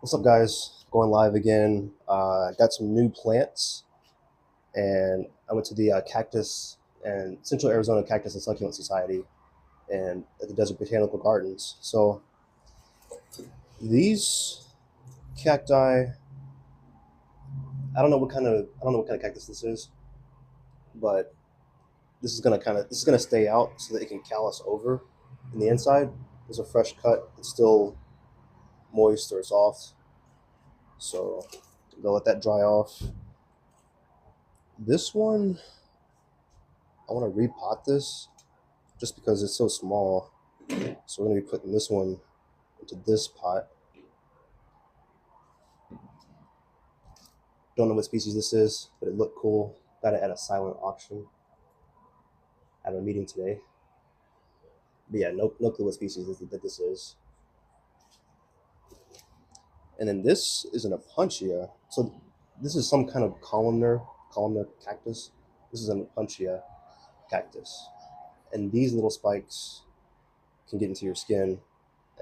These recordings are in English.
What's up, guys? Going live again. Got some new plants, and I went to the Cactus and Central Arizona Cactus and Succulent Society and at the Desert Botanical Gardens. So these cacti, I don't know what kind of cactus this is, but this is gonna stay out so that it can callus over in the inside. There's a fresh cut. It's still moist or soft, so they'll let that dry off. This one, I want to repot this just because it's so small. So we're going to be putting this one into this pot. Don't know what species this is, but it looked cool. Got it at a silent auction at a meeting today. But yeah, no clue what species this is. And then this is an Opuntia. So this is some kind of columnar cactus. This is an Opuntia cactus. And these little spikes can get into your skin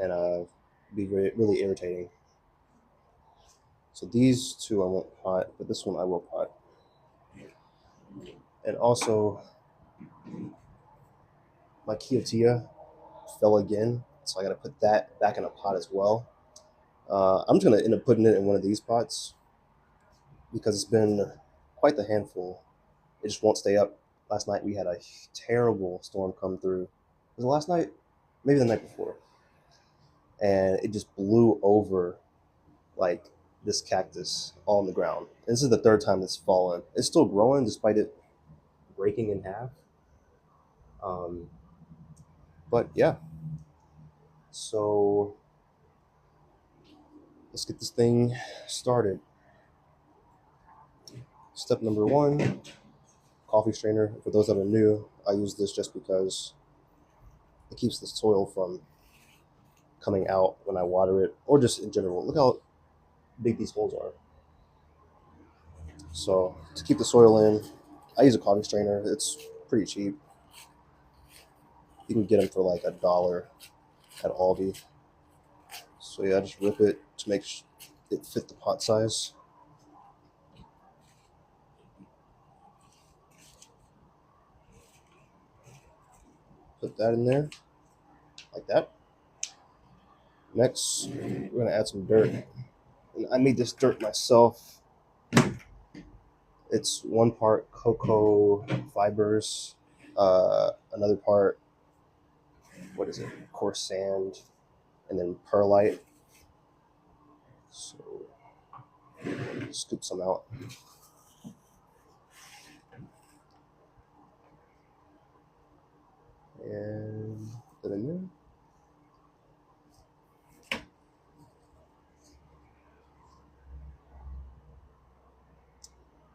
and be really irritating. So these two I won't pot, but this one I will pot. And also, my Chiotilla fell again, so I got to put that back in a pot as well. I'm just going to end up putting it in one of these pots because it's been quite the handful. It just won't stay up. Last night we had a terrible storm come through. Was it last night? Maybe the night before. And it just blew over like this cactus all on the ground. And this is the third time it's fallen. It's still growing despite it breaking in half. Um, but yeah, so let's get this thing started. Step number one, coffee strainer. For those that are new, I use this just because it keeps the soil from coming out when I water it, or just in general. Look how big these holes are. So to keep the soil in, I use a coffee strainer. It's pretty cheap. You can get them for like $1 at Aldi. So yeah, I just rip it to make it fit the pot size. Put that in there, like that. Next, we're gonna add some dirt. And I made this dirt myself. It's one part cocoa fibers, another part, what is it, coarse sand, and then perlite. So scoop some out. And put it in there.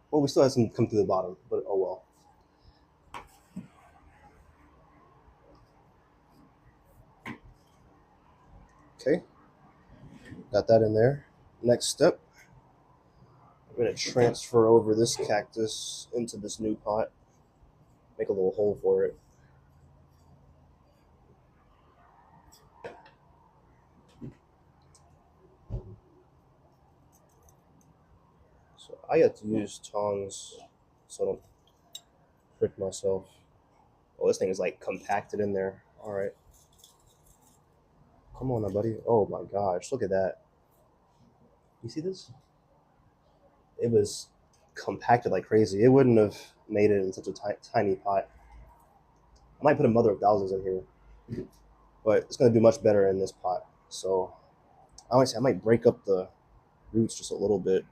Well, we still have some come through the bottom, but oh well. Okay, got that in there. Next step, I'm going to transfer over this cactus into this new pot. Make a little hole for it. So I have to use tongs so I don't prick myself. Oh, this thing is like compacted in there. All right. Come on now, buddy. Oh my gosh, look at that. You see this? It was compacted like crazy. It wouldn't have made it in such a tiny pot. I might put a mother of thousands in here, but it's going to do much better in this pot. So I might break up the roots just a little bit.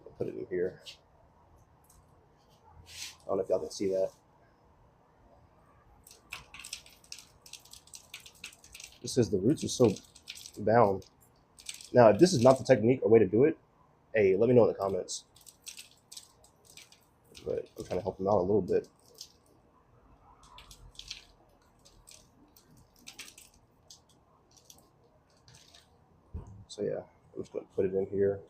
I'll put it in here. I don't know if y'all can see that. This says the roots are so down. Now, if this is not the technique or way to do it, hey, let me know in the comments. But I'm trying to help them out a little bit. So yeah, I'm just going to put it in here.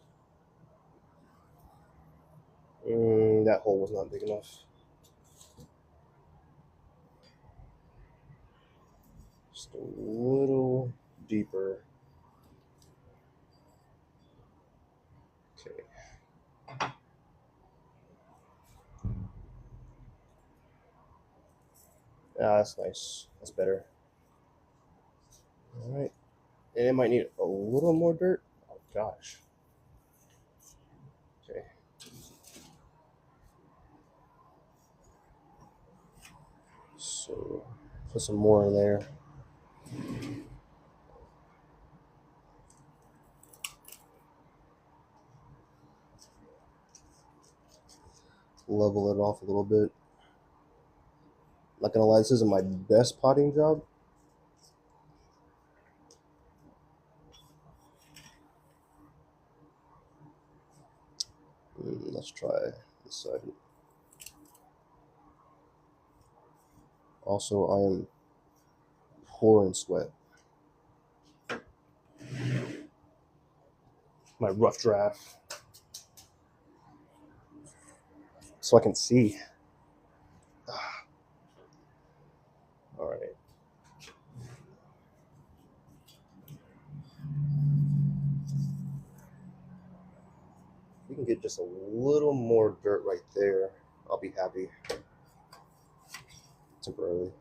That hole was not big enough. Just a little deeper. Ah, that's nice. That's better. All right. And it might need a little more dirt. Oh gosh. Okay. So put some more in there. Level it off a little bit. Not gonna lie, this isn't my best potting job. Let's try this side. Also, I am pouring sweat. My rough draft, so I can see. All right. If we can get just a little more dirt right there, I'll be happy. Temporarily.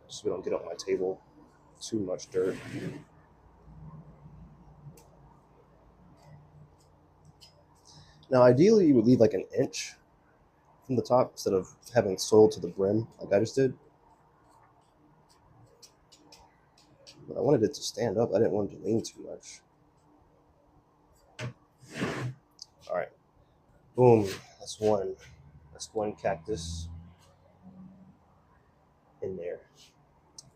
So we don't get on my table too much dirt. Now, ideally, you would leave like an inch from the top instead of having soil to the brim like I just did. But I wanted it to stand up. I didn't want it to lean too much. All right. Boom. That's one. That's one cactus in there.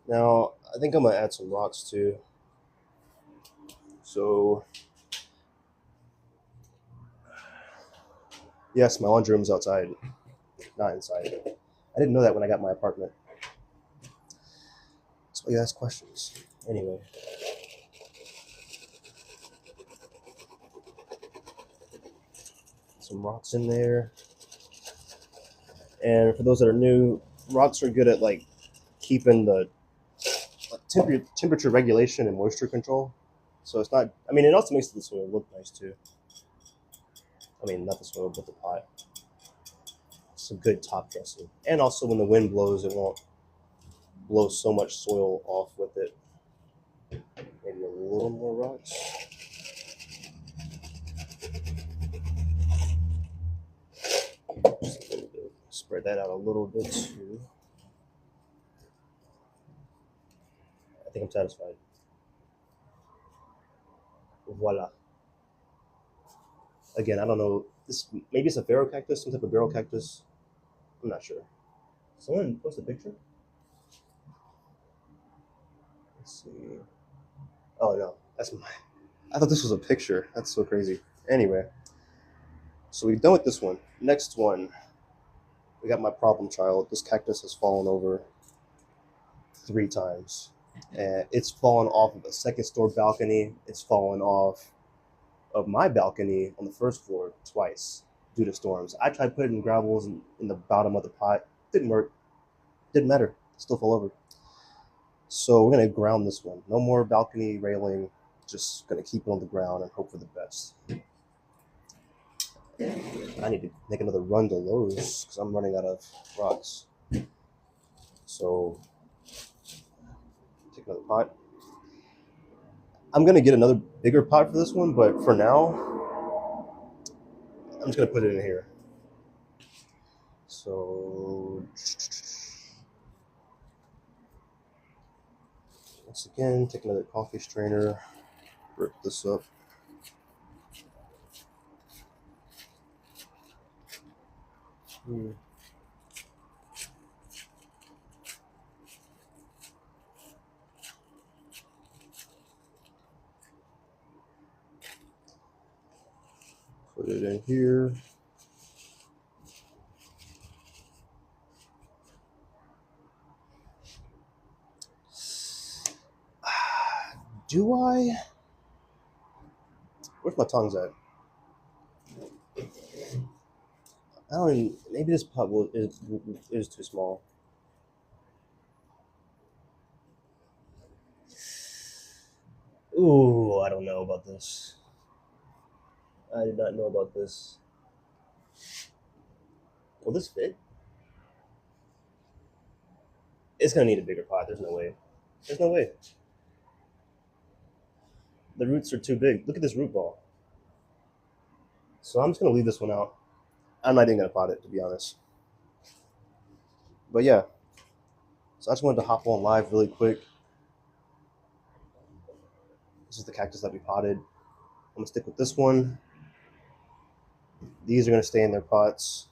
Now, I think I'm going to add some rocks too. So, yes, my laundry room's outside, not inside. I didn't know that when I got my apartment. That's why you ask questions. Anyway. Some rocks in there. And for those that are new, rocks are good at like keeping the temperature regulation and moisture control. So it's not, I mean, it also makes the soil look nice too. I mean, not the soil, but the pot. Some good top dressing. And also when the wind blows, it won't blow so much soil off with it. Maybe a little more rocks. Just a little bit. Spread that out a little bit too. I think I'm satisfied. Voila. Again, I don't know. This maybe it's a ferocactus, some type of barrel cactus. I'm not sure. Someone post a picture. Let's see. Oh no, that's my. I thought this was a picture. That's so crazy. Anyway, so we're done with this one. Next one, we got my problem child. This cactus has fallen over 3 times, and it's fallen off of a second story balcony. It's fallen off of my balcony on the first floor twice due to storms. I tried putting gravels in the bottom of the pot. Didn't work. Didn't matter. Still fell over. So we're gonna ground this one. No more balcony railing. Just gonna keep it on the ground and hope for the best. I need to make another run to Lowe's because I'm running out of rocks. So take another pot. I'm gonna get another bigger pot for this one, but for now, I'm just gonna put it in here. So once again, take another coffee strainer, rip this up. Put it in here. Do I? Where's my tongs at? I don't even, maybe this pot is too small. Ooh, I don't know about this. I did not know about this. Will this fit? It's gonna need a bigger pot. There's no way. There's no way. The roots are too big. Look at this root ball. So I'm just gonna leave this one out. I'm not even gonna pot it, to be honest. But yeah, so I just wanted to hop on live really quick. This is the cactus that we potted. I'm gonna stick with this one. These are gonna stay in their pots.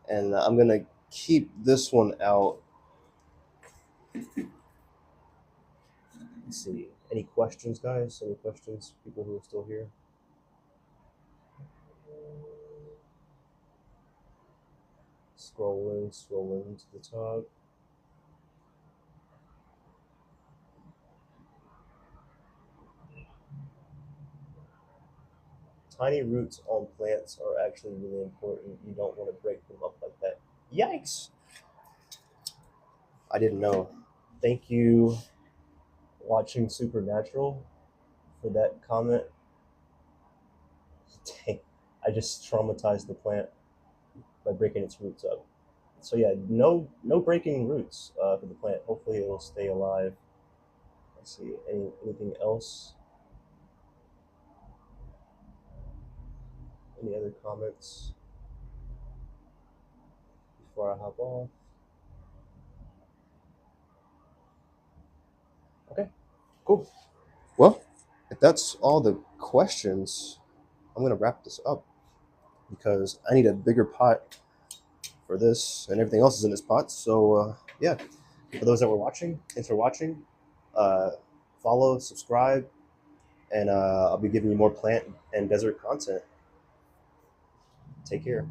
And I'm gonna keep this one out. Let's see. Any questions, guys? Any questions? People who are still here? Scrolling to the top. Tiny roots on plants are actually really important. You don't want to break them up like that. Yikes! I didn't know. Thank you, Watching Supernatural, for that comment. Dang, I just traumatized the plant by breaking its roots up. So yeah, no breaking roots for the plant. Hopefully it will stay alive. Let's see, anything else? Any other comments before I hop off? Okay, cool. Well, if that's all the questions, I'm gonna wrap this up because I need a bigger pot for this, and everything else is in this pot. So yeah, for those that were watching, thanks for watching. Follow, subscribe, and I'll be giving you more plant and desert content. Take care.